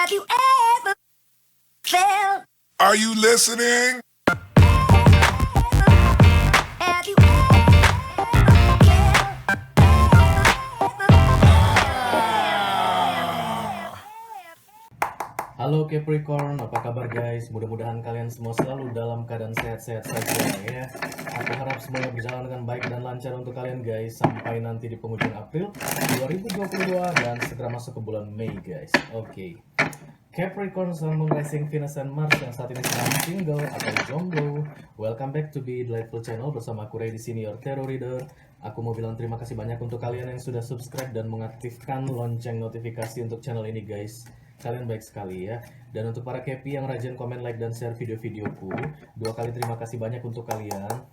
Have you ever felt? Are you listening? Have you ever Halo Capricorn, apa kabar guys? Mudah-mudahan kalian semua selalu dalam keadaan sehat-sehat saja ya. Aku harap semuanya berjalan dengan baik dan lancar untuk kalian guys sampai nanti di penghujung April 2022 dan segera masuk ke bulan Mei guys. Oke. Capricorn Sun, Moon, Rising, Venus, and Mars yang saat ini sedang single atau jomblo. Welcome back to Be Delightful Channel bersama aku Ray di sini, your tarot reader. Aku mau bilang terima kasih banyak untuk kalian yang sudah subscribe dan mengaktifkan lonceng notifikasi untuk channel ini guys. Kalian baik sekali ya. Dan untuk para Kepi yang rajin komen, like, dan share video-videoku, dua kali terima kasih banyak untuk kalian.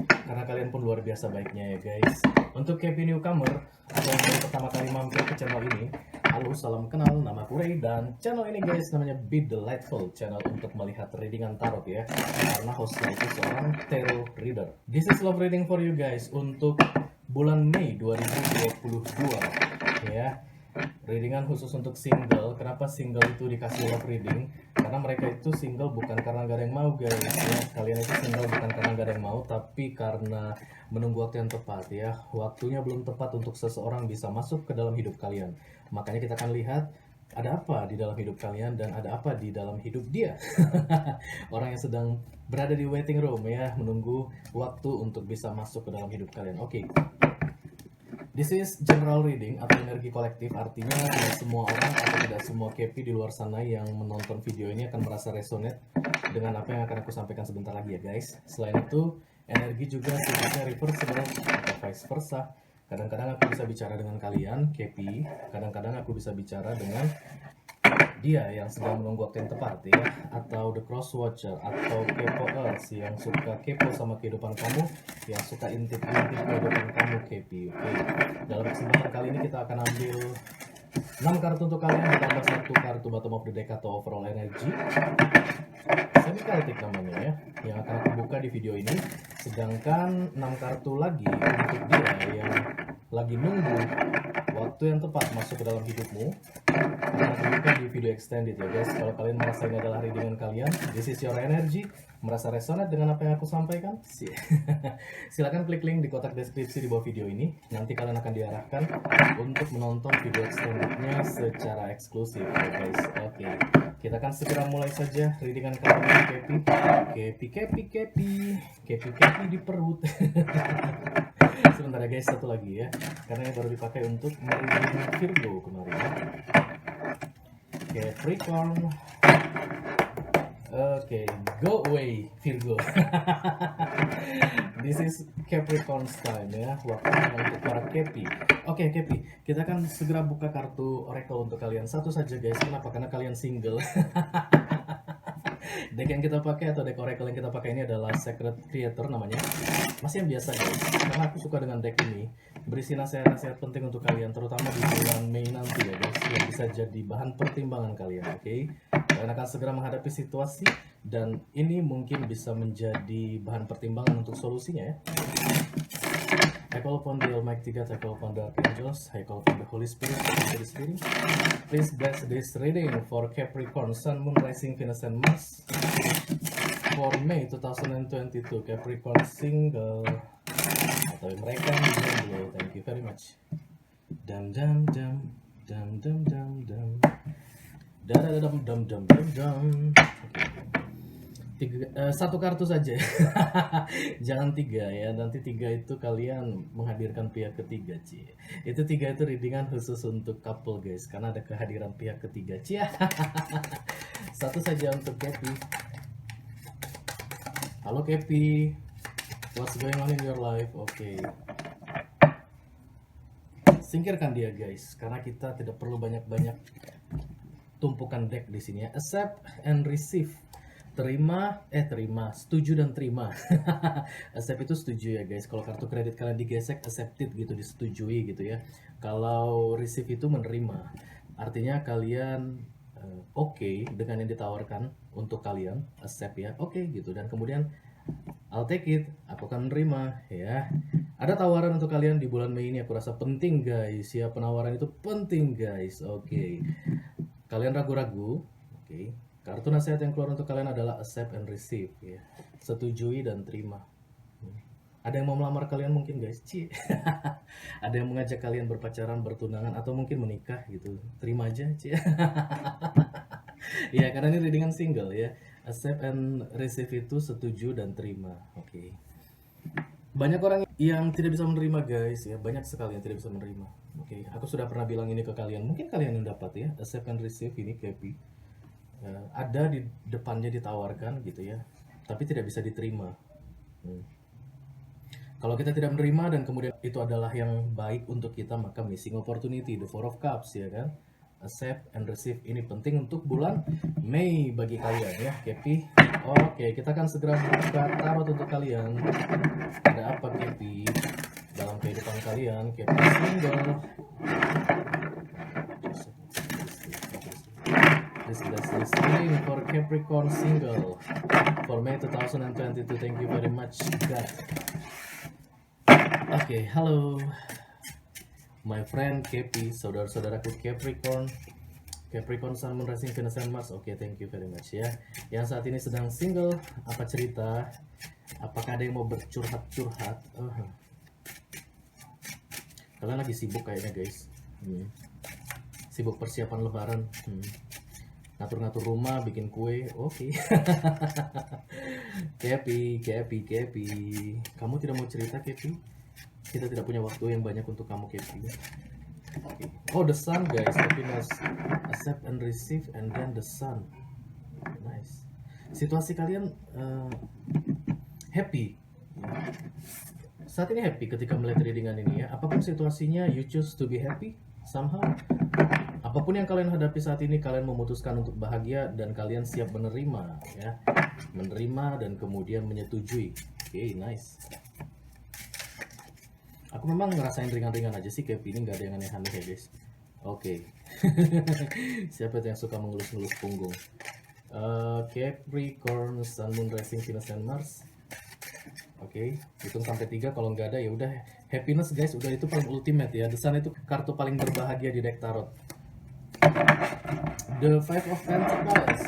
Karena kalian pun luar biasa baiknya ya guys. Untuk Kepi newcomer atau yang baru pertama kali mampir ke channel ini, halo, salam kenal, nama aku Ray dan channel ini guys namanya Be Delightful Channel untuk melihat readingan tarot ya. Karena hostnya itu seorang tarot reader. This is love reading for you guys untuk bulan Mei 2022 ya. Readingan khusus untuk single. Kenapa single itu dikasih love reading? Karena mereka itu single bukan karena gak ada yang mau guys ya. Kalian itu single bukan karena gak ada yang mau, tapi karena menunggu waktu yang tepat ya. Waktunya belum tepat untuk seseorang bisa masuk ke dalam hidup kalian. Makanya kita akan lihat ada apa di dalam hidup kalian dan ada apa di dalam hidup dia. Orang yang sedang berada di waiting room ya, menunggu waktu untuk bisa masuk ke dalam hidup kalian. Oke. This is general reading atau energi kolektif, artinya tidak semua orang atau tidak semua Kepi di luar sana yang menonton video ini akan merasa resonate dengan apa yang akan aku sampaikan sebentar lagi ya guys. Selain itu, energi juga sifatnya reversible atau vice versa. Kadang-kadang aku bisa bicara dengan kalian, Kepi, kadang-kadang aku bisa bicara dengan dia yang sedang menunggu waktu yang tepat ya, atau the cross watcher atau kepoers yang suka kepo sama kehidupan kamu, yang suka intip-intip kehidupan kamu Kepi. Oke. Dalam kesempatan kali ini kita akan ambil 6 kartu untuk kalian ditambah 1 kartu bottom of the deck atau overall energy. Semi-Celtic namanya ya, yang akan aku buka di video ini. Sedangkan 6 kartu lagi untuk dia yang lagi nunggu waktu yang tepat masuk ke dalam hidupmu akan aku buka di video extended ya guys. Kalau kalian merasa ini adalah readingan kalian, this is your energy, merasa resonate dengan apa yang aku sampaikan, silakan klik link di kotak deskripsi di bawah video ini. Nanti kalian akan diarahkan untuk menonton video extendednya secara eksklusif ya guys. Oke, kita akan segera mulai saja readingan kali ini Kepi. Kepi di perut. Sebentar ya guys, satu lagi ya, karena ini baru dipakai untuk mereading Virgo kemarin ya. Capricorn. Oke, go away Virgo. This is Capricorn's time ya, waktunya untuk para Kepi. Oke Kepi, kita akan segera buka kartu oracle untuk kalian satu saja guys. Kenapa? Karena kalian single. Deck yang kita pakai atau deck oracle yang kita pakai ini adalah Sacred Creator namanya. Masih yang biasa guys, karena aku suka dengan deck ini. Berisi nasihat-nasihat penting untuk kalian, terutama di bulan Mei nanti ya guys, yang bisa jadi bahan pertimbangan kalian. Oke, kalian akan segera menghadapi situasi dan ini mungkin bisa menjadi bahan pertimbangan untuk solusinya ya. I call upon the Almighty God, I call upon the Archangels, I call upon the Holy Spirit for this reading. Please bless this reading for Capricorn, Sun, Moon, Rising, Venus, and Mars for May 2022. Capricorn single atau mereka yang jomblo. Thank you very much. Dam dam dam dam dam dam dam dam dam dam dam dam. Satu kartu saja. Jangan 3 ya, nanti 3 itu kalian menghadirkan pihak ketiga cie. Itu 3 itu readingan khusus untuk couple guys, karena ada kehadiran pihak ketiga cie. Satu saja untuk Kepi. Halo Kepi, what's going on in your life? Oke. Singkirkan dia guys, karena kita tidak perlu banyak-banyak tumpukan deck di sini ya. Accept and receive. Terima, setuju dan terima. Accept itu setuju ya guys. Kalau kartu kredit kalian digesek, accepted gitu, disetujui gitu ya. Kalau receive itu menerima. Artinya kalian oke dengan yang ditawarkan untuk kalian, accept ya, oke gitu. Dan kemudian I'll take it, aku akan menerima ya. Ada tawaran untuk kalian di bulan Mei ini, aku rasa penting guys ya. Penawaran itu penting guys. Oke. kalian ragu-ragu, oke. Kartu nasihat yang keluar untuk kalian adalah accept and receive, ya. Setujui dan terima. Ada yang mau melamar kalian mungkin guys, Cie. Ada yang mengajak kalian berpacaran, bertunangan, atau mungkin menikah gitu. Terima aja, Cie. Ya, karena ini readingan single ya. Accept and receive itu setuju dan terima, oke. Banyak orang yang tidak bisa menerima guys ya, banyak sekali yang tidak bisa menerima. Oke, aku sudah pernah bilang ini ke kalian, mungkin kalian yang dapat ya, accept and receive ini KP. Ada di depannya ditawarkan gitu ya, tapi tidak bisa diterima. Kalau kita tidak menerima dan kemudian itu adalah yang baik untuk kita, maka missing opportunity, the Four of Cups ya kan. Accept and receive ini penting untuk bulan Mei bagi kalian ya, Kepi. Oke, kita akan segera buka tarot untuk kalian. Ada apa Kepi dalam kehidupan kalian? Kepi single. This reading for Capricorn single for May 2022. Thank you very much, God. Oke, halo my friend Kepi, saudara-saudaraku Capricorn, Sun, Moon, Rising, Venus, and Mars. Oke, thank you very much ya. Yang saat ini sedang single, apa cerita? Apakah ada yang mau bercurhat-curhat? Kalian lagi sibuk kayaknya guys. Sibuk persiapan lebaran. Ngatur-ngatur rumah, bikin kue. Oke. Kepi. Kamu tidak mau cerita, Kepi? Kita tidak punya waktu yang banyak untuk kamu, Kepi. Okay. Oh, the sun, guys. Happiness, accept and receive, and then the sun. Nice. Situasi kalian happy. Saat ini happy ketika melihat readingan ini ya. Apapun situasinya, you choose to be happy somehow. Apapun yang kalian hadapi saat ini, kalian memutuskan untuk bahagia dan kalian siap menerima ya. Menerima dan kemudian menyetujui. Oke, nice. Aku memang ngerasain ringan-ringan aja sih, Kepi ini nggak ada yang aneh-aneh ya guys. Oke. Siapa itu yang suka mengelus-ngelus punggung? Capricorn, Sun, Moon, Rising, Venus, and Mars. Oke, hitung sampai 3. Kalau nggak ada ya udah happiness guys, udah itu paling ultimate ya. The Sun itu kartu paling berbahagia di deck tarot. The Five of Pentacles.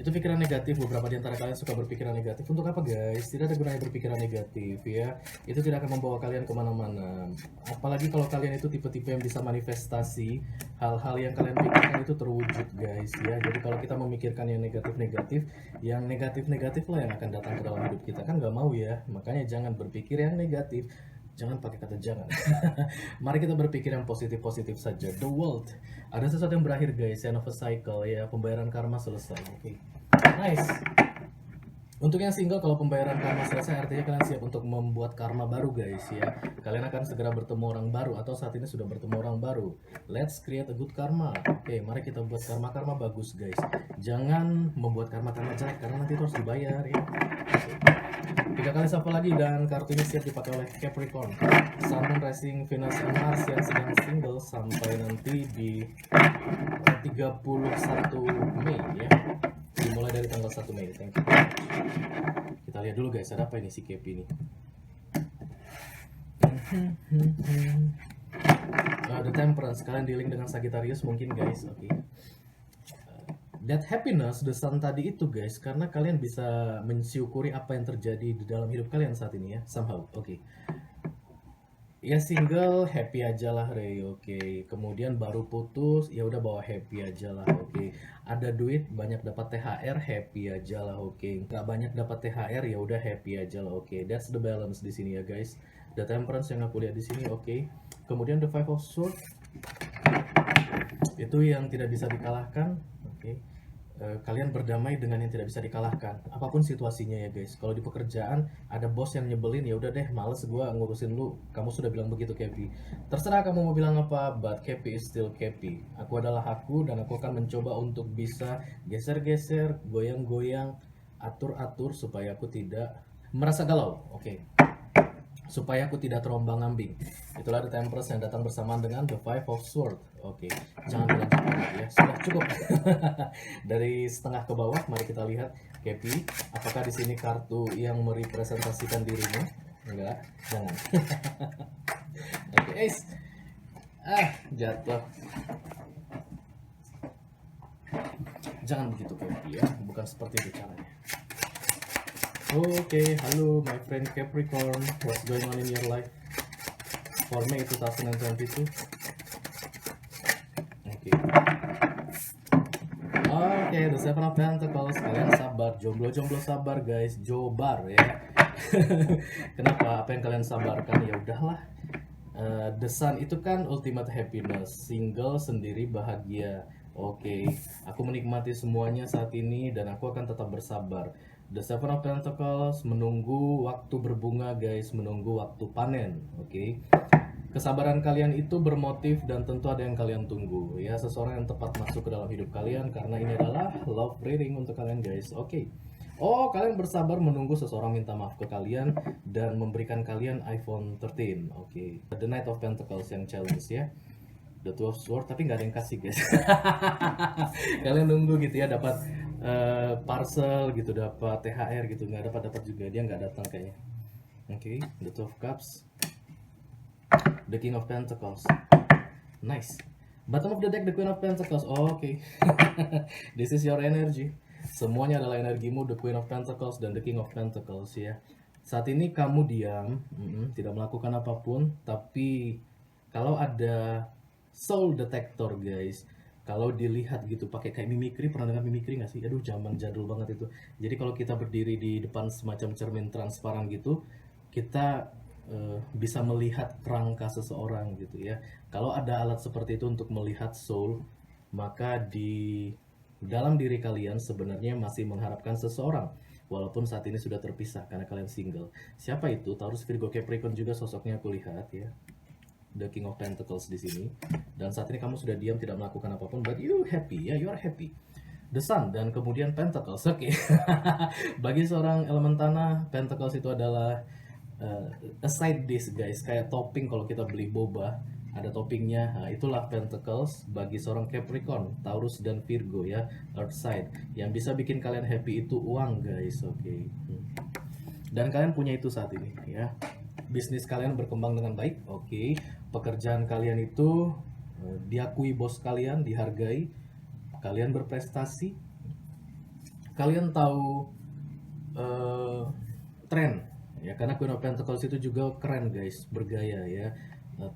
Itu pikiran negatif. Beberapa di antara kalian suka berpikiran negatif. Untuk apa guys? Tidak ada gunanya berpikiran negatif ya. Itu tidak akan membawa kalian kemana-mana. Apalagi kalau kalian itu tipe-tipe yang bisa manifestasi hal-hal yang kalian pikirkan itu terwujud guys ya. Jadi kalau kita memikirkan yang negatif-negatif, yang negatif-negatif lah yang akan datang ke dalam hidup kita, kan nggak mau ya. Makanya jangan berpikir yang negatif. Jangan pakai kata jangan. Mari kita berpikir yang positif-positif saja. The world. Ada sesuatu yang berakhir guys. End of a cycle ya. Pembayaran karma selesai. Oke. Nice. Untuk yang single, kalau pembayaran karma selesai artinya kalian siap untuk membuat karma baru guys ya. Kalian akan segera bertemu orang baru atau saat ini sudah bertemu orang baru. Let's create a good karma. Oke, mari kita buat karma-karma bagus guys. Jangan membuat karma-karma jelek karena nanti itu harus dibayar ya. 3 kali shuffle lagi dan kartu ini siap dipakai oleh Capricorn, Sun, Moon, Rising, Venus, and Mars yang sedang single sampai nanti di 31 Mei ya. Dimulai dari tanggal 1 Mei. Thank you. Kita lihat dulu guys, ada apa ini si Kepi ini. The Temperance, kalian dealing dengan Sagittarius mungkin guys. Oke. That happiness, the sun tadi itu guys, karena kalian bisa mensyukuri apa yang terjadi di dalam hidup kalian saat ini ya, somehow. Oke. Ya single, happy aja lah Ray. Oke. Kemudian baru putus, ya udah bawa happy aja lah. Oke. Ada duit, banyak dapat THR, happy aja lah. Oke. Nggak banyak dapat THR, ya udah happy aja lah. Oke. That's the balance di sini ya guys. The Temperance yang aku lihat di sini. Oke. Kemudian the Five of Swords, itu yang tidak bisa dikalahkan. Oke. Kalian berdamai dengan yang tidak bisa dikalahkan, apapun situasinya ya guys. Kalau di pekerjaan ada bos yang nyebelin, ya udah deh, males gua ngurusin lu. Kamu sudah bilang begitu Kepi. Terserah kamu mau bilang apa, but Kepi is still Kepi. Aku adalah aku dan aku akan mencoba untuk bisa geser-geser, goyang-goyang, atur-atur supaya aku tidak merasa galau. Oke. Supaya aku tidak terombang-ambing. Itulah The Temperance yang datang bersamaan dengan The Five of Swords. Oke, jangan dilanjutkan lagi ya. Sudah cukup. Dari setengah ke bawah, mari kita lihat Kepi. Apakah di sini kartu yang merepresentasikan dirimu? Enggak, jangan. Oke, Ace. Jatuh. Jangan begitu Cappy ya, bukan seperti itu caranya. Oke, halo my friend Capricorn, what's going on in your life for May 2022? Oke, the Seven of Pentacles. Kalian sabar, jomblo-jomblo sabar guys, jobar ya. Kenapa? Apa yang kalian sabarkan? Ya udahlah. The Sun itu kan ultimate happiness, single sendiri bahagia. Oke, aku menikmati semuanya saat ini dan aku akan tetap bersabar. The Seven of Pentacles menunggu waktu berbunga guys, menunggu waktu panen. Oke. Kesabaran kalian itu bermotif dan tentu ada yang kalian tunggu ya, seseorang yang tepat masuk ke dalam hidup kalian karena ini adalah love reading untuk kalian guys. Oke. Oh, kalian bersabar menunggu seseorang minta maaf ke kalian dan memberikan kalian iPhone 13. Oke. The Knight of Pentacles yang challenge ya. The Two of Swords tapi nggak ada yang kasih guys. Kalian nunggu gitu ya, dapat parcel gitu, dapat THR gitu, nggak dapat juga, dia nggak datang kayaknya. Oke. The Two of Cups. The King of Pentacles. Nice. Bottom of the deck, the Queen of Pentacles. Oke. This is your energy. Semuanya adalah energimu, the Queen of Pentacles dan the King of Pentacles ya. Saat ini kamu diam, tidak melakukan apapun, tapi kalau ada soul detector guys, kalau dilihat gitu pakai kayak mimikri, pernah dengar mimikri nggak sih? Aduh, zaman jadul banget itu. Jadi kalau kita berdiri di depan semacam cermin transparan gitu, kita bisa melihat kerangka seseorang gitu ya. Kalau ada alat seperti itu untuk melihat soul, maka di dalam diri kalian sebenarnya masih mengharapkan seseorang walaupun saat ini sudah terpisah karena kalian single. Siapa itu? Taurus, Virgo, Capricorn juga sosoknya aku lihat ya. The King of Pentacles di sini. Dan saat ini kamu sudah diam, tidak melakukan apapun, but you happy ya, you are happy. The Sun dan kemudian Pentacles. Oke. Bagi seorang elemen tanah, Pentacles itu adalah a side dish guys, kayak topping kalau kita beli boba, ada toppingnya. Nah, itulah Pentacles bagi seorang Capricorn, Taurus dan Virgo ya, earth side. Yang bisa bikin kalian happy itu uang guys. Oke. Dan kalian punya itu saat ini ya. Bisnis kalian berkembang dengan baik. Oke. Pekerjaan kalian itu diakui bos kalian, dihargai. Kalian berprestasi. Kalian tahu tren ya, karena Queen of Pentacles itu juga keren guys, bergaya ya,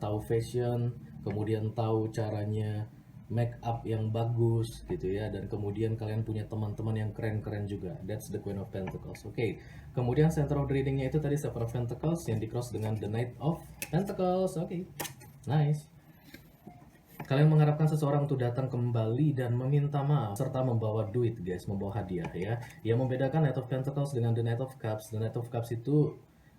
tahu fashion, kemudian tahu caranya make up yang bagus gitu ya, dan kemudian kalian punya teman-teman yang keren-keren juga. That's the Queen of Pentacles. Oke. Kemudian center of the readingnya itu tadi Seven of Pentacles yang di cross dengan the Knight of Pentacles. Oke. Nice. Kalian mengharapkan seseorang untuk datang kembali dan meminta maaf serta membawa duit guys, membawa hadiah ya. Yang membedakan Knight of Pentacles dengan the Knight of Cups, the Knight of Cups itu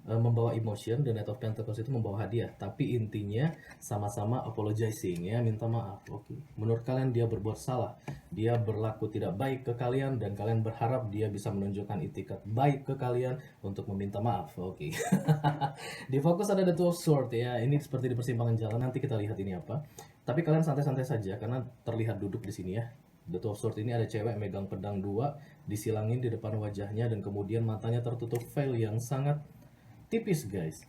membawa emotion, the Knight of Pentacles itu membawa hadiah. Tapi intinya sama-sama apologizing ya, minta maaf. Oke. Menurut kalian dia berbuat salah, dia berlaku tidak baik ke kalian, dan kalian berharap dia bisa menunjukkan itikat baik ke kalian untuk meminta maaf. Oke. Di fokus ada the Two of Swords ya, ini seperti di persimpangan jalan, nanti kita lihat ini apa. Tapi kalian santai-santai saja karena terlihat duduk di sini ya. The Two of Swords ini ada cewek megang pedang 2, disilangin di depan wajahnya, dan kemudian matanya tertutup veil yang sangat tipis guys.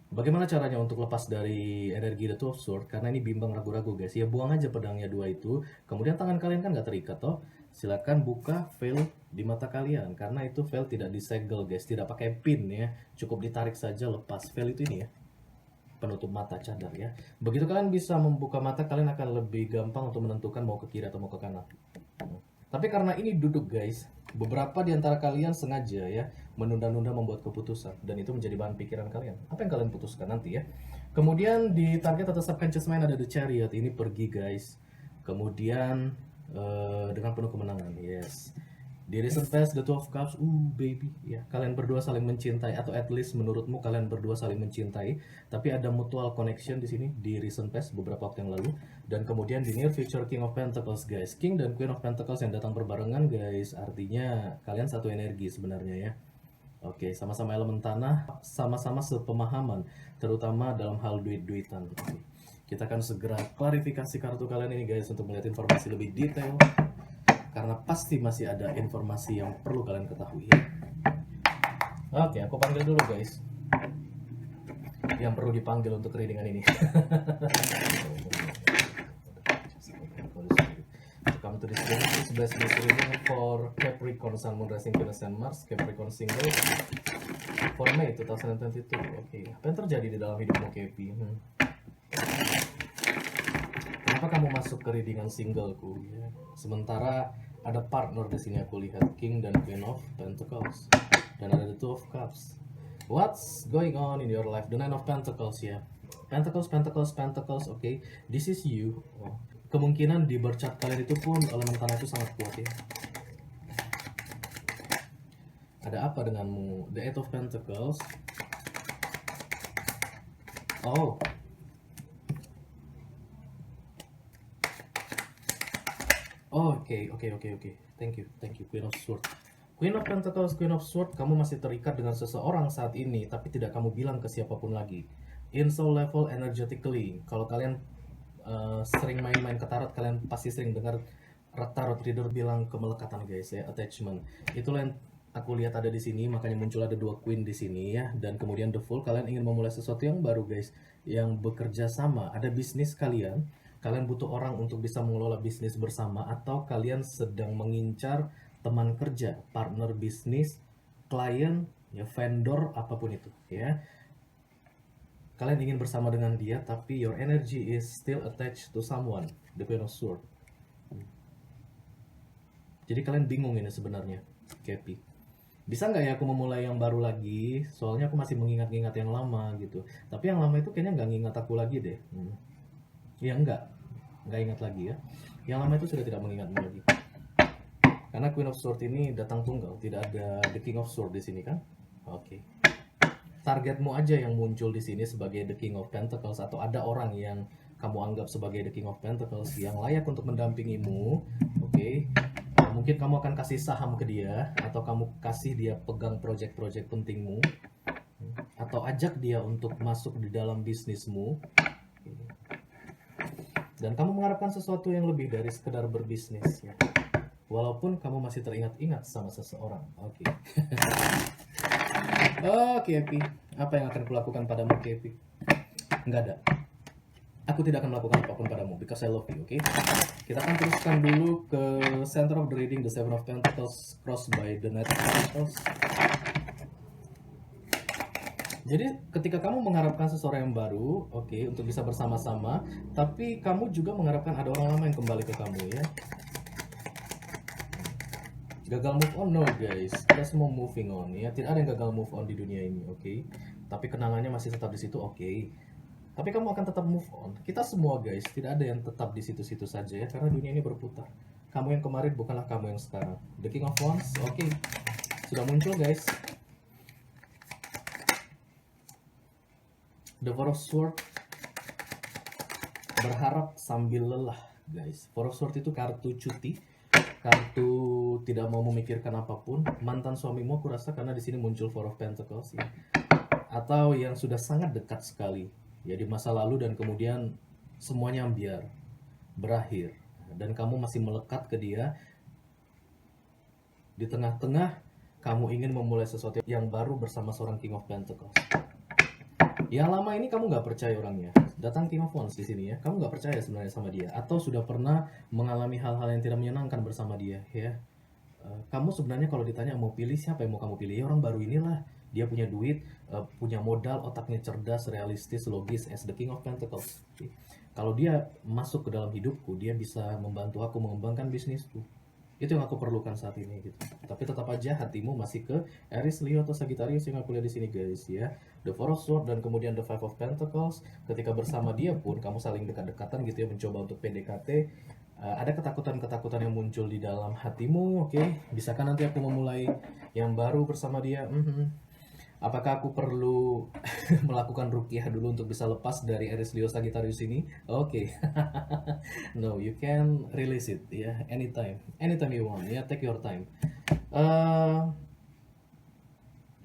Bagaimana caranya untuk lepas dari energi The Two of Swords? Karena ini bimbang, ragu-ragu guys. Ya buang aja pedangnya 2 itu. Kemudian tangan kalian kan nggak terikat toh. Silakan buka veil di mata kalian, karena itu veil tidak disegel guys, tidak pakai pin ya. Cukup ditarik saja, lepas veil itu ini ya. Penutup mata, cadar ya. Begitu kalian bisa membuka mata, kalian akan lebih gampang untuk menentukan mau ke kiri atau mau ke kanan. Tapi karena ini duduk guys, beberapa di antara kalian sengaja ya menunda-nunda membuat keputusan, dan itu menjadi bahan pikiran kalian. Apa yang kalian putuskan nanti ya. Kemudian di target atau subconscious mind ada the Chariot, ini pergi guys. Kemudian dengan penuh kemenangan, yes. Di recent past the Two of Cups, baby ya, kalian berdua saling mencintai, atau at least menurutmu kalian berdua saling mencintai, tapi ada mutual connection di sini di recent past beberapa waktu yang lalu. Dan kemudian di near future King of Pentacles guys, King dan Queen of Pentacles yang datang berbarengan guys, artinya kalian satu energi sebenarnya ya. Oke, sama-sama elemen tanah, sama-sama sepemahaman, terutama dalam hal duit-duitan. Oke. Kita akan segera klarifikasi kartu kalian ini guys untuk melihat informasi lebih detail, karena pasti masih ada informasi yang perlu kalian ketahui. Oke, aku panggil dulu guys yang perlu dipanggil untuk readingan ini. Untuk come to this journey. Please bless this reading for Capricorn, Sun, Moon, Rising, Venus, and Mars. Capricorn single for May 2022. Oke, apa yang terjadi di dalam hidupmu, Capi? Kenapa kamu masuk ke readingan singleku? Ya? Sementara ada partner di sini aku lihat, King dan Queen of Pentacles, dan ada the Two of Cups. What's going on in your life? The Nine of Pentacles ya. Pentacles, Pentacles, Pentacles. Oke, this is you. Oh. Kemungkinan di birth chart kalian itu pun elemen tanah itu sangat kuat ya. Ada apa denganmu? The Eight of Pentacles. Oh. Oke. Thank you, Queen of Swords. Queen of Pentacles, Queen of Swords, kamu masih terikat dengan seseorang saat ini, tapi tidak kamu bilang ke siapapun lagi. In soul level, energetically, kalau kalian sering main-main ke tarot, kalian pasti sering dengar tarot reader bilang kemelekatan guys ya, attachment. Itulah yang aku lihat ada di sini, makanya muncul ada dua queen di sini ya, dan kemudian the Fool, kalian ingin memulai sesuatu yang baru guys, yang bekerja sama, ada bisnis kalian butuh orang untuk bisa mengelola bisnis bersama, atau kalian sedang mengincar teman kerja, partner bisnis, klien, ya vendor, apapun itu ya. Kalian ingin bersama dengan dia, tapi your energy is still attached to someone, the Queen of Swords. Jadi kalian bingung ini sebenarnya, Capi. Bisa nggak ya aku memulai yang baru lagi? Soalnya aku masih mengingat-ingat yang lama gitu. Tapi yang lama itu kayaknya nggak ngingat aku lagi deh. Ya nggak ingat lagi ya. Yang lama itu sudah tidak mengingatmu lagi. Karena Queen of Swords ini datang tunggal, tidak ada the King of Swords di sini kan? Oke. Targetmu aja yang muncul di sini sebagai the King of Pentacles, atau ada orang yang kamu anggap sebagai the King of Pentacles yang layak untuk mendampingimu. Oke. Mungkin kamu akan kasih saham ke dia, atau kamu kasih dia pegang project-project pentingmu, atau ajak dia untuk masuk di dalam bisnismu. Dan kamu mengharapkan sesuatu yang lebih dari sekedar berbisnis ya. Walaupun kamu masih teringat-ingat sama seseorang. Oke. Oke, Epi. Apa yang akan kulakukan padamu, Epi? Nggak ada. Aku tidak akan melakukan apapun padamu, because I love you, oke? Kita akan teruskan dulu ke center of the reading, the Seven of Pentacles crossed by the Knight of Pentacles. Jadi ketika kamu mengharapkan seseorang yang baru, oke, untuk bisa bersama-sama, tapi kamu juga mengharapkan ada orang lama yang kembali ke kamu ya. Gagal move on? No guys, kita semua moving on ya. Tidak ada yang gagal move on di dunia ini, oke? Tapi kenangannya masih tetap di situ, oke? Tapi kamu akan tetap move on. Kita semua guys, tidak ada yang tetap di situ-situ saja ya, karena dunia ini berputar. Kamu yang kemarin bukanlah kamu yang sekarang. The King of Wands, oke, sudah muncul guys. The Four of Swords, berharap sambil lelah guys. Four of Swords itu kartu cuti, kartu tidak mau memikirkan apapun. Mantan suamimu aku rasa, karena di sini muncul Four of Pentacles ya. Atau yang sudah sangat dekat sekali ya di masa lalu, dan kemudian semuanya ambiar, berakhir, dan kamu masih melekat ke dia. Di tengah-tengah kamu ingin memulai sesuatu yang baru bersama seorang King of Pentacles. Yang lama ini kamu nggak percaya orangnya. Datang King of Wands di sini ya. Kamu nggak percaya sebenarnya sama dia, atau sudah pernah mengalami hal-hal yang tidak menyenangkan bersama dia ya. Kamu sebenarnya kalau ditanya mau pilih siapa yang mau kamu pilih, ya orang baru inilah. Dia punya duit, punya modal, otaknya cerdas, realistis, logis, as the King of Pentacles. Kalau dia masuk ke dalam hidupku, dia bisa membantu aku mengembangkan bisnisku. Itu yang aku perlukan saat ini gitu. Tapi tetap aja hatimu masih ke Aries, Leo, atau Sagittarius yang aku lihat di sini guys ya. The Four of Swords dan kemudian the Five of Pentacles. Ketika bersama dia pun kamu saling dekat-dekatan gitu ya, mencoba untuk PDKT. Ada ketakutan-ketakutan yang muncul di dalam hatimu, oke? Bisakah nanti aku memulai yang baru bersama dia? Apakah aku perlu melakukan ruqyah dulu untuk bisa lepas dari Aries, Leo, Sagittarius ini? Oke. No, you can release it ya, anytime you want ya, take your time.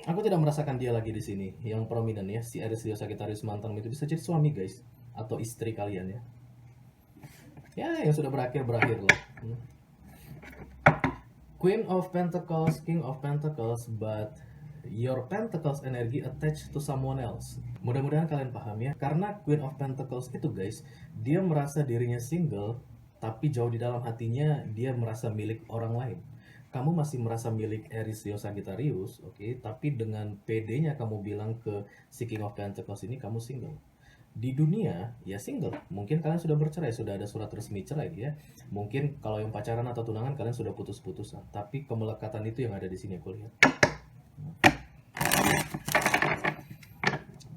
Aku tidak merasakan dia lagi di sini yang prominent ya, si Aries, Leo, Sagittarius mantan itu bisa jadi suami guys, atau istri kalian ya. Ya, yang sudah berakhir lah. Queen of Pentacles, King of Pentacles, but your Pentacles energy attached to someone else. Mudah-mudahan kalian paham ya. Karena Queen of Pentacles itu guys, dia merasa dirinya single, tapi jauh di dalam hatinya dia merasa milik orang lain. Kamu masih merasa milik Aries Leo Sagittarius, oke, tapi dengan PD-nya kamu bilang ke si King of Pentacles ini kamu single. Di dunia ya single, mungkin kalian sudah bercerai, sudah ada surat resmi cerai ya. Mungkin kalau yang pacaran atau tunangan kalian sudah putus-putusan, tapi kemelekatan itu yang ada di sini aku lihat.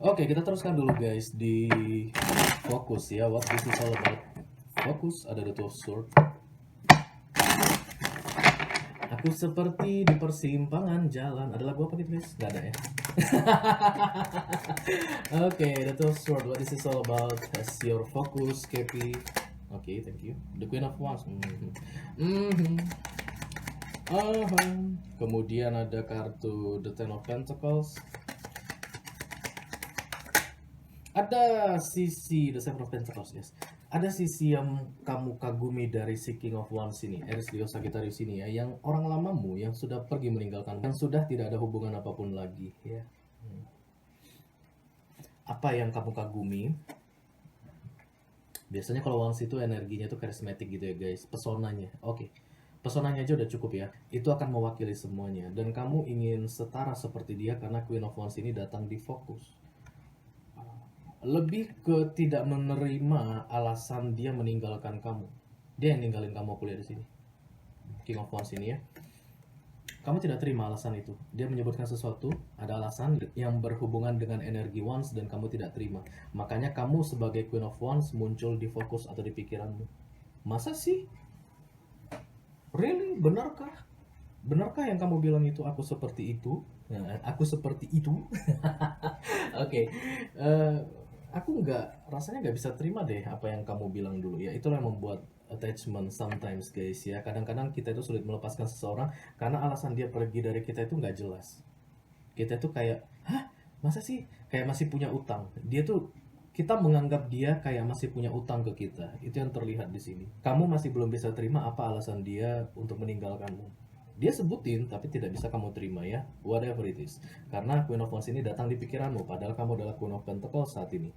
Oke, kita teruskan dulu guys di fokus ya, what this is all about. Fokus, ada the Two of Swords. Aku seperti di persimpangan jalan. Ada lagu apa gitu guys? Gak ada ya. Oke, the Two of Swords, what this is all about. As your focus, KP. Oke, thank you. The Queen of Wands. Kemudian ada kartu the Ten of Pentacles. Ada sisi the Seven of Pentacles, yes. Ada sisi yang kamu kagumi dari si King of Wands ini, Aries Leo Sagittarius ini ya, yang orang lamamu yang sudah pergi meninggalkan, yang sudah tidak ada hubungan apapun lagi ya. Apa yang kamu kagumi? Biasanya kalau Wands itu energinya itu karismatik gitu ya guys, pesonanya. Oke. Pesonanya aja udah cukup ya. Itu akan mewakili semuanya dan kamu ingin setara seperti dia karena Queen of Wands ini datang di fokus. Lebih ke tidak menerima alasan dia meninggalkan kamu. Dia yang ninggalin kamu, aku lihat di sini. King of Wands ini ya. Kamu tidak terima alasan itu. Dia menyebutkan sesuatu, ada alasan yang berhubungan dengan energi Wands dan kamu tidak terima. Makanya kamu sebagai Queen of Wands muncul di fokus atau di pikiranmu. Masa sih? Really? Benarkah? Benarkah yang kamu bilang itu aku seperti itu? Nah, aku seperti itu? Oke. Aku rasanya nggak bisa terima deh apa yang kamu bilang dulu ya. Itulah yang membuat attachment sometimes guys ya. Kadang-kadang kita itu sulit melepaskan seseorang karena alasan dia pergi dari kita itu nggak jelas. Kita itu kayak, hah? Masa sih? Kayak masih punya utang. Kita menganggap dia kayak masih punya utang ke kita. Itu yang terlihat di sini. Kamu masih belum bisa terima apa alasan dia untuk meninggalkanmu. Dia sebutin tapi tidak bisa kamu terima ya, whatever it is. Karena Queen of Wands ini datang di pikiranmu padahal kamu adalah Queen of Pentacles saat ini.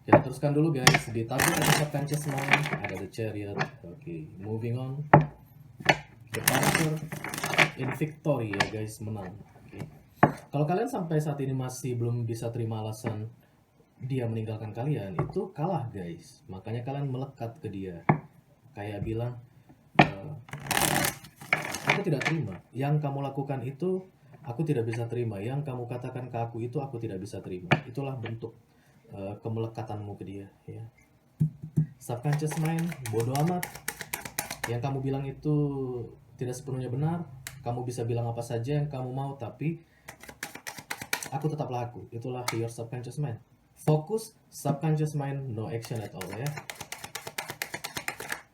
Kita teruskan dulu guys. Di tablet ada Subconscious Mind, ada The Chariot. Oke, moving on. The Panther in victory ya guys, menang. Oke. Kalau kalian sampai saat ini masih belum bisa terima alasan dia meninggalkan kalian, itu kalah guys. Makanya kalian melekat ke dia. Kayak bilang, aku tidak terima. Yang kamu lakukan itu aku tidak bisa terima. Yang kamu katakan ke aku itu aku tidak bisa terima. Itulah bentuk kemelekatanmu ke dia ya. Subconscious mind, bodoh amat. Yang kamu bilang itu tidak sepenuhnya benar. Kamu bisa bilang apa saja yang kamu mau, tapi aku tetaplah aku. Itulah your subconscious mind. Fokus, subconscious mind, no action at all ya.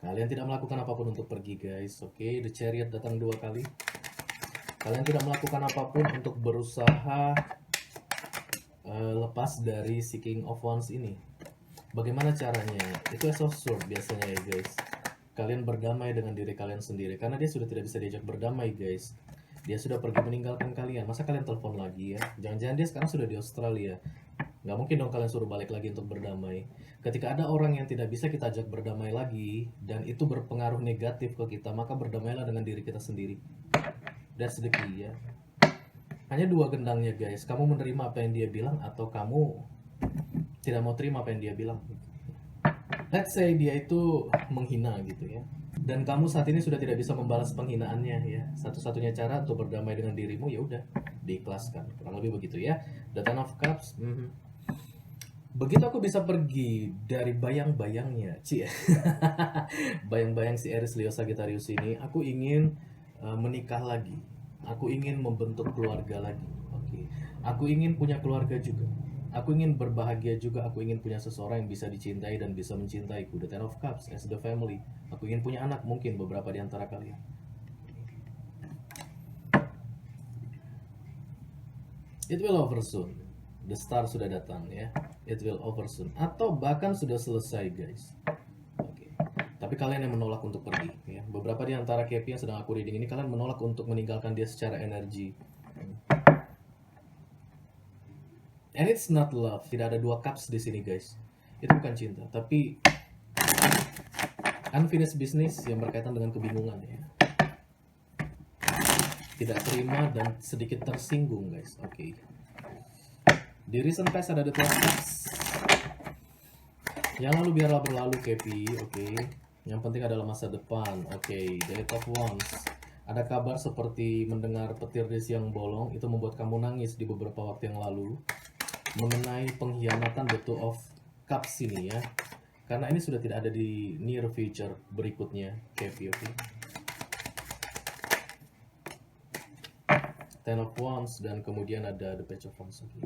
Kalian tidak melakukan apapun untuk pergi guys. Oke, The Chariot datang 2 kali. Kalian tidak melakukan apapun untuk berusaha lepas dari si King of Wands ini. Bagaimana caranya? Itu Ace of Swords biasanya ya guys. Kalian berdamai dengan diri kalian sendiri. Karena dia sudah tidak bisa diajak berdamai guys. Dia sudah pergi meninggalkan kalian. Masa kalian telepon lagi ya? Jangan-jangan dia sekarang sudah di Australia. Nggak mungkin dong kalian suruh balik lagi untuk berdamai. Ketika ada orang yang tidak bisa kita ajak berdamai lagi dan itu berpengaruh negatif ke kita, maka berdamailah dengan diri kita sendiri. That's the key ya. Hanya 2 gendangnya guys. Kamu menerima apa yang dia bilang atau kamu tidak mau terima apa yang dia bilang. Let's say dia itu menghina gitu ya. Dan kamu saat ini sudah tidak bisa membalas penghinaannya ya. Satu-satunya cara untuk berdamai dengan dirimu ya udah diikhlaskan. Kurang lebih begitu ya. The Ten of Cups. Begitu aku bisa pergi dari bayang-bayangnya, bayang-bayang si Aries Leo Sagittarius ini, aku ingin menikah lagi. Aku ingin membentuk keluarga lagi. Oke. Aku ingin punya keluarga juga. Aku ingin berbahagia juga. Aku ingin punya seseorang yang bisa dicintai dan bisa mencintaiku. The Ten of Cups as the family. Aku ingin punya anak, mungkin beberapa di antara kalian. It will over soon. The star sudah datang ya. It will over soon. Atau bahkan sudah selesai guys. Oke. Tapi kalian yang menolak untuk pergi ya. Beberapa di antara KP yang sedang aku reading ini, kalian menolak untuk meninggalkan dia secara energi. And it's not love. Tidak ada 2 cups di sini guys. Itu bukan cinta, tapi Unfinished business yang berkaitan dengan kebingungan ya. Tidak terima dan sedikit tersinggung guys. Oke. Di recent past ada The Two of Cups. Yang lalu biarlah berlalu Kepi. Oke. Yang penting adalah masa depan. Oke. The Eight of Wands. Ada kabar seperti mendengar petir di siang bolong. Itu membuat kamu nangis di beberapa waktu yang lalu. Mengenai pengkhianatan The Two of Cups ini ya. Karena ini sudah tidak ada di near future berikutnya, Kepi, oke. Ten of Wands dan kemudian ada The Page of Wands, oke.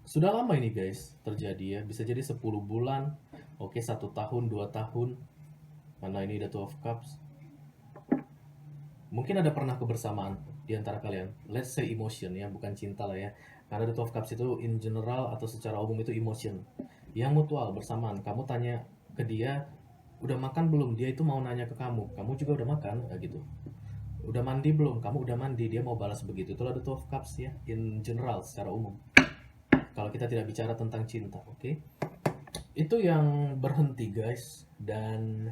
Sudah lama ini guys terjadi ya, bisa jadi 10 bulan, oke 1 tahun, 2 tahun. Karena ini The Two of Cups. Mungkin ada pernah kebersamaan di antara kalian. Let's say emotion ya, bukan cinta lah ya. Karena The Two of Cups itu in general atau secara umum itu emotion yang mutual bersamaan. Kamu tanya ke dia, udah makan belum? Dia itu mau nanya ke kamu, kamu juga udah makan, gitu. Udah mandi belum? Kamu udah mandi, dia mau balas begitu. Itulah The Two of Cups ya, in general secara umum. Kalau kita tidak bicara tentang cinta, oke? Itu yang berhenti guys, dan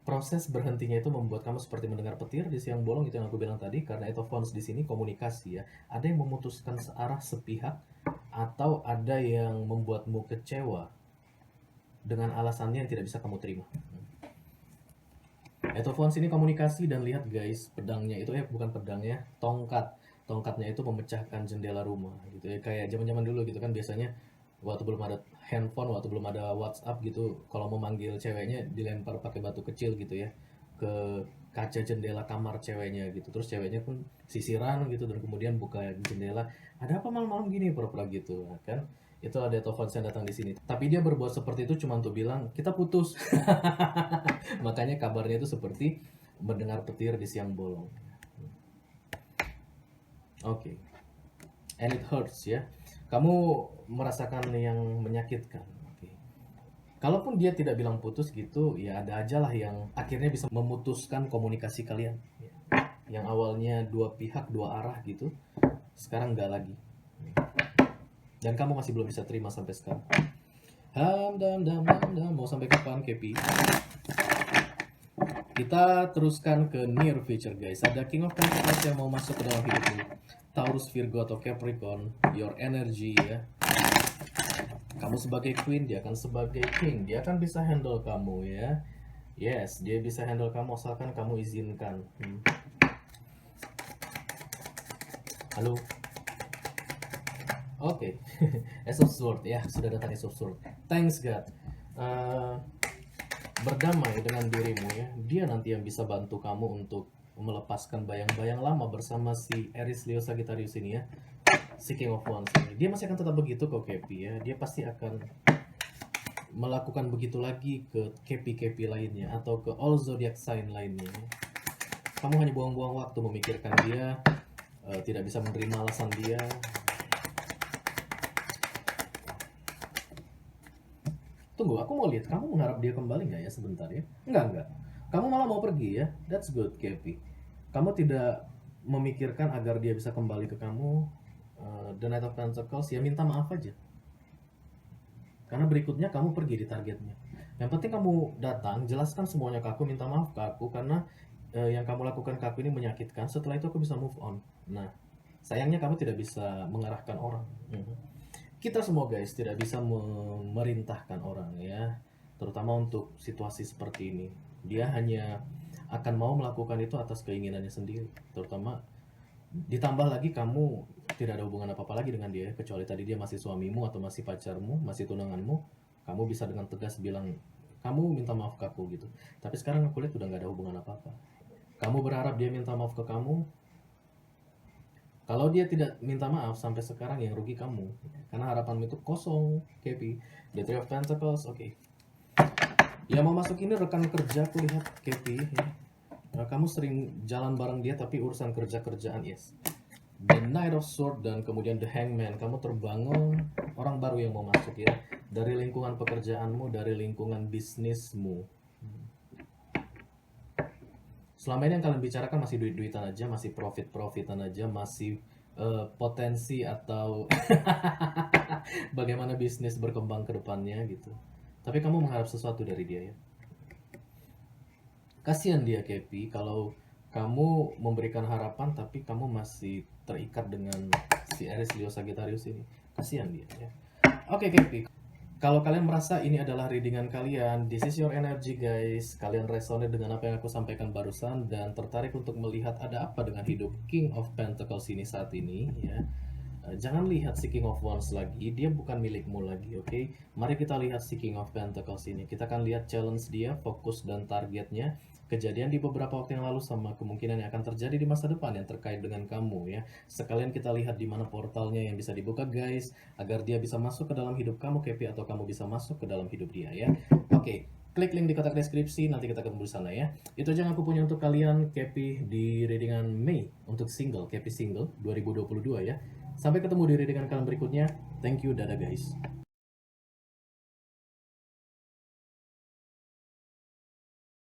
proses berhentinya itu membuat kamu seperti mendengar petir di siang bolong, itu yang aku bilang tadi. Karena Eight of Wands di sini komunikasi ya. Ada yang memutuskan searah sepihak, atau ada yang membuatmu kecewa dengan alasannya yang tidak bisa kamu terima. Eight of Wands ini komunikasi, dan lihat guys, pedangnya itu bukan pedangnya, tongkatnya itu memecahkan jendela rumah gitu ya. Kayak zaman-zaman dulu gitu kan, biasanya waktu belum ada handphone, waktu belum ada WhatsApp gitu, kalau mau manggil ceweknya dilempar pakai batu kecil gitu ya ke kaca jendela kamar ceweknya gitu. Terus ceweknya pun sisiran gitu, dan kemudian buka jendela, ada apa malam-malam gini, pura-pura gitu kan. Itu ada telepon yang datang di sini. Tapi dia berbuat seperti itu cuma untuk bilang kita putus. Makanya kabarnya itu seperti mendengar petir di siang bolong. Oke. And it hurts ya. Kamu merasakan yang menyakitkan. Oke. Kalaupun dia tidak bilang putus gitu, ya ada aja lah yang akhirnya bisa memutuskan komunikasi kalian. Yang awalnya dua pihak, dua arah gitu, sekarang nggak lagi. Dan kamu masih belum bisa terima sampai sekarang. Mau sampai kapan, Kepi? Kita teruskan ke near future guys. Ada King of Pentacles yang mau masuk ke dalam hidupmu. Taurus, Virgo, atau Capricorn. Your energy ya. Kamu sebagai queen, dia akan sebagai king. Dia akan bisa handle kamu ya. Yes, dia bisa handle kamu asalkan kamu izinkan. Halo. Oke. Ace of Swords ya, sudah datang Ace of Swords. Thanks God. Berdamai dengan dirimu ya. Dia nanti yang bisa bantu kamu untuk melepaskan bayang-bayang lama bersama si Aries, Leo, Sagittarius ini ya. Si King of Wands ini. Dia masih akan tetap begitu kok Kepi ya. Dia pasti akan melakukan begitu lagi ke Kepi-Kepi lainnya atau ke all zodiac sign lainnya. Kamu hanya buang-buang waktu memikirkan dia, tidak bisa menerima alasan dia. Tunggu, aku mau lihat kamu mengharap dia kembali nggak ya sebentar ya? Enggak. Kamu malah mau pergi ya? That's good, Kepi. Kamu tidak memikirkan agar dia bisa kembali ke kamu. The Knight of Pentacles, ya minta maaf aja. Karena berikutnya kamu pergi di targetnya. Yang penting kamu datang, jelaskan semuanya ke aku, minta maaf ke aku, karena yang kamu lakukan ke aku ini menyakitkan. Setelah itu aku bisa move on. Nah, sayangnya kamu tidak bisa mengarahkan orang. Kita semua guys tidak bisa memerintahkan orang ya, terutama untuk situasi seperti ini. Dia hanya akan mau melakukan itu atas keinginannya sendiri. Terutama ditambah lagi kamu tidak ada hubungan apa-apa lagi dengan dia, kecuali tadi dia masih suamimu atau masih pacarmu, masih tunanganmu. Kamu bisa dengan tegas bilang, kamu minta maaf ke aku gitu. Tapi sekarang aku lihat udah gak ada hubungan apa-apa. Kamu berharap dia minta maaf ke kamu. Kalau dia tidak minta maaf sampai sekarang, yang rugi kamu. Karena harapanmu itu kosong, Kepi. The Three of Pentacles, oke. Ya mau masuk ini rekan kerja, aku lihat Kepi ya. Nah, kamu sering jalan bareng dia tapi urusan kerja-kerjaan, yes. The Knight of Swords dan kemudian The Hangman. Kamu terbangun orang baru yang mau masuk ya. Dari lingkungan pekerjaanmu, dari lingkungan bisnismu. Selama ini yang kalian bicarakan masih duit-duitan aja, masih profit-profitan aja, masih potensi atau bagaimana bisnis berkembang ke depannya gitu. Tapi kamu mengharap sesuatu dari dia ya. Kasihan dia Kepi kalau kamu memberikan harapan tapi kamu masih terikat dengan si Aries Leo Sagittarius ini. Kasihan dia ya. Oke Kepi, kalau kalian merasa ini adalah readingan kalian, this is your energy guys. Kalian resonate dengan apa yang aku sampaikan barusan dan tertarik untuk melihat ada apa dengan hidup King of Pentacles ini saat ini ya. Jangan lihat si King of Wands lagi, dia bukan milikmu lagi, oke? Mari kita lihat si King of Pentacles ini. Kita akan lihat challenge dia, fokus dan targetnya, kejadian di beberapa waktu yang lalu sama kemungkinan yang akan terjadi di masa depan yang terkait dengan kamu ya. Sekalian kita lihat di mana portalnya yang bisa dibuka guys, agar dia bisa masuk ke dalam hidup kamu Kepi atau kamu bisa masuk ke dalam hidup dia ya. Oke. Klik link di kotak deskripsi, nanti kita ketemu di sana ya. Itu aja yang aku punya untuk kalian Kepi di readingan Mei untuk single, Kepi single 2022 ya. Sampai ketemu di readingan kalian berikutnya. Thank you, dadah guys.